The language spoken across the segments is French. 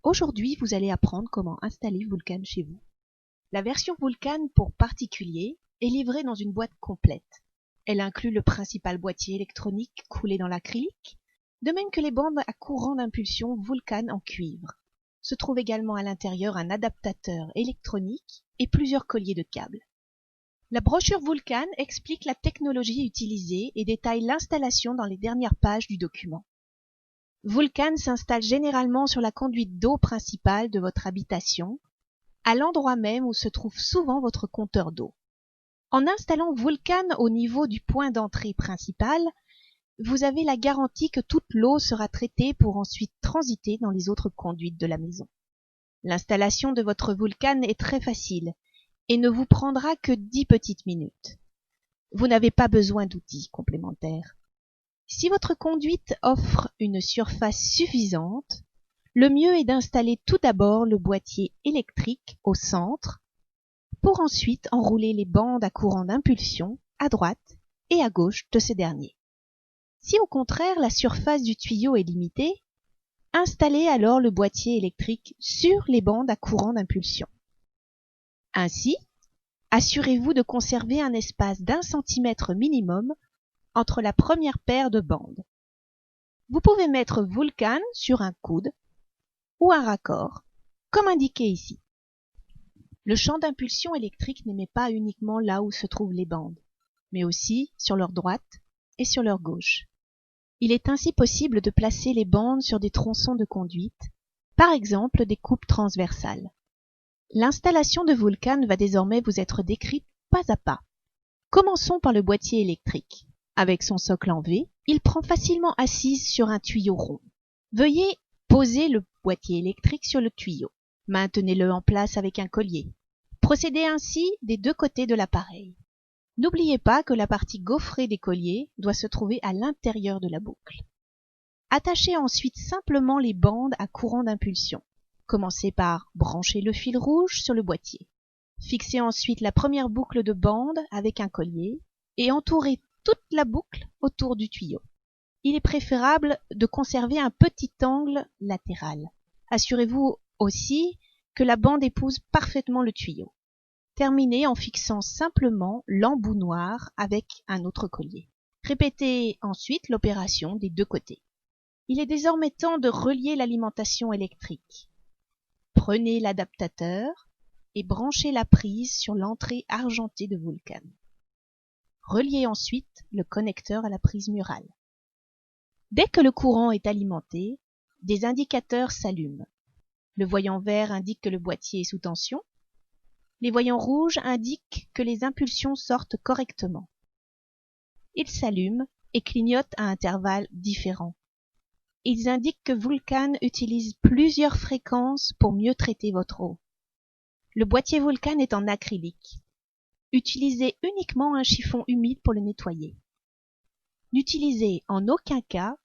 Aujourd'hui, vous allez apprendre comment installer Vulkan chez vous. La version Vulkan pour particuliers est livrée dans une boîte complète. Elle inclut le principal boîtier électronique coulé dans l'acrylique, de même que les bandes à courant d'impulsion Vulkan en cuivre. Se trouve également à l'intérieur un adaptateur électronique et plusieurs colliers de câbles. La brochure Vulkan explique la technologie utilisée et détaille l'installation dans les dernières pages du document. Vulkan s'installe généralement sur la conduite d'eau principale de votre habitation, à l'endroit même où se trouve souvent votre compteur d'eau. En installant Vulkan au niveau du point d'entrée principal, vous avez la garantie que toute l'eau sera traitée pour ensuite transiter dans les autres conduites de la maison. L'installation de votre Vulkan est très facile et ne vous prendra que 10 petites minutes. Vous n'avez pas besoin d'outils complémentaires. Si votre conduite offre une surface suffisante, le mieux est d'installer tout d'abord le boîtier électrique au centre pour ensuite enrouler les bandes à courant d'impulsion à droite et à gauche de ces derniers. Si au contraire la surface du tuyau est limitée, installez alors le boîtier électrique sur les bandes à courant d'impulsion. Ainsi, assurez-vous de conserver un espace d'1 centimètre minimum entre la première paire de bandes. Vous pouvez mettre Vulkan sur un coude ou un raccord, comme indiqué ici. Le champ d'impulsion électrique n'émet pas uniquement là où se trouvent les bandes, mais aussi sur leur droite et sur leur gauche. Il est ainsi possible de placer les bandes sur des tronçons de conduite, par exemple des coupes transversales. L'installation de Vulkan va désormais vous être décrite pas à pas. Commençons par le boîtier électrique. Avec son socle en V, il prend facilement assise sur un tuyau rond. Veuillez poser le boîtier électrique sur le tuyau. Maintenez-le en place avec un collier. Procédez ainsi des deux côtés de l'appareil. N'oubliez pas que la partie gaufrée des colliers doit se trouver à l'intérieur de la boucle. Attachez ensuite simplement les bandes à courant d'impulsion. Commencez par brancher le fil rouge sur le boîtier. Fixez ensuite la première boucle de bande avec un collier et entourez toute la boucle autour du tuyau. Il est préférable de conserver un petit angle latéral. Assurez-vous aussi que la bande épouse parfaitement le tuyau. Terminez en fixant simplement l'embout noir avec un autre collier. Répétez ensuite l'opération des deux côtés. Il est désormais temps de relier l'alimentation électrique. Prenez l'adaptateur et branchez la prise sur l'entrée argentée de Vulkan. Reliez ensuite le connecteur à la prise murale. Dès que le courant est alimenté, des indicateurs s'allument. Le voyant vert indique que le boîtier est sous tension. Les voyants rouges indiquent que les impulsions sortent correctement. Ils s'allument et clignotent à intervalles différents. Ils indiquent que Vulkan utilise plusieurs fréquences pour mieux traiter votre eau. Le boîtier Vulkan est en acrylique. Utilisez uniquement un chiffon humide pour le nettoyer. N'utilisez en aucun cas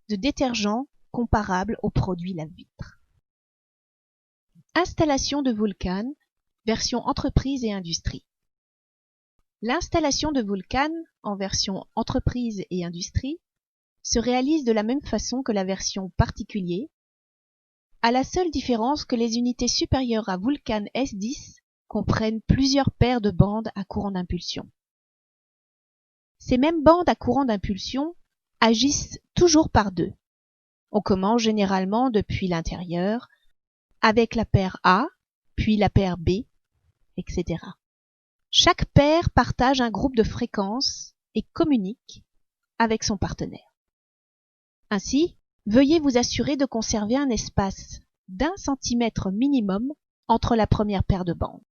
de détergent comparable au produit lave-vitre. Installation de Vulkan, version entreprise et industrie. L'installation de Vulkan en version entreprise et industrie se réalise de la même façon que la version particulier, à la seule différence que les unités supérieures à Vulkan S10 comprennent plusieurs paires de bandes à courant d'impulsion. Ces mêmes bandes à courant d'impulsion agissent toujours par deux. On commence généralement depuis l'intérieur, avec la paire A, puis la paire B, etc. Chaque paire partage un groupe de fréquences et communique avec son partenaire. Ainsi, veuillez vous assurer de conserver un espace d'1 centimètre minimum entre la première paire de bandes.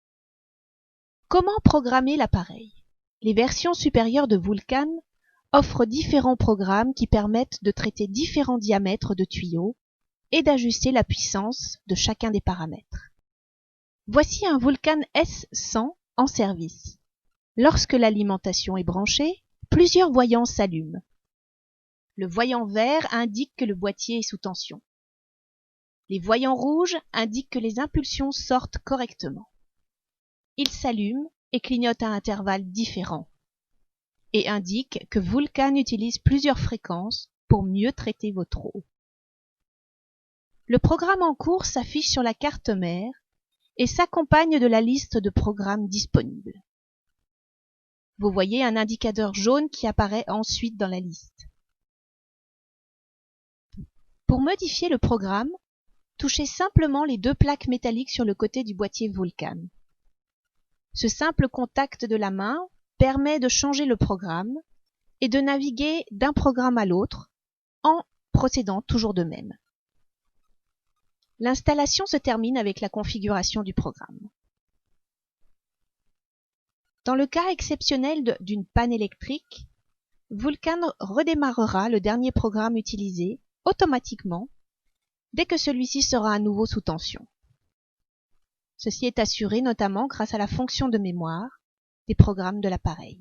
Comment programmer l'appareil? Les versions supérieures de Vulkan offrent différents programmes qui permettent de traiter différents diamètres de tuyaux et d'ajuster la puissance de chacun des paramètres. Voici un Vulkan S100 en service. Lorsque l'alimentation est branchée, plusieurs voyants s'allument. Le voyant vert indique que le boîtier est sous tension. Les voyants rouges indiquent que les impulsions sortent correctement. Ils s'allument et clignotent à intervalles différents et indiquent que Vulkan utilise plusieurs fréquences pour mieux traiter votre eau. Le programme en cours s'affiche sur la carte mère et s'accompagne de la liste de programmes disponibles. Vous voyez un indicateur jaune qui apparaît ensuite dans la liste. Pour modifier le programme, touchez simplement les deux plaques métalliques sur le côté du boîtier Vulkan. Ce simple contact de la main permet de changer le programme et de naviguer d'un programme à l'autre en procédant toujours de même. L'installation se termine avec la configuration du programme. Dans le cas exceptionnel d'une panne électrique, Vulkan redémarrera le dernier programme utilisé automatiquement dès que celui-ci sera à nouveau sous tension. Ceci est assuré notamment grâce à la fonction de mémoire des programmes de l'appareil.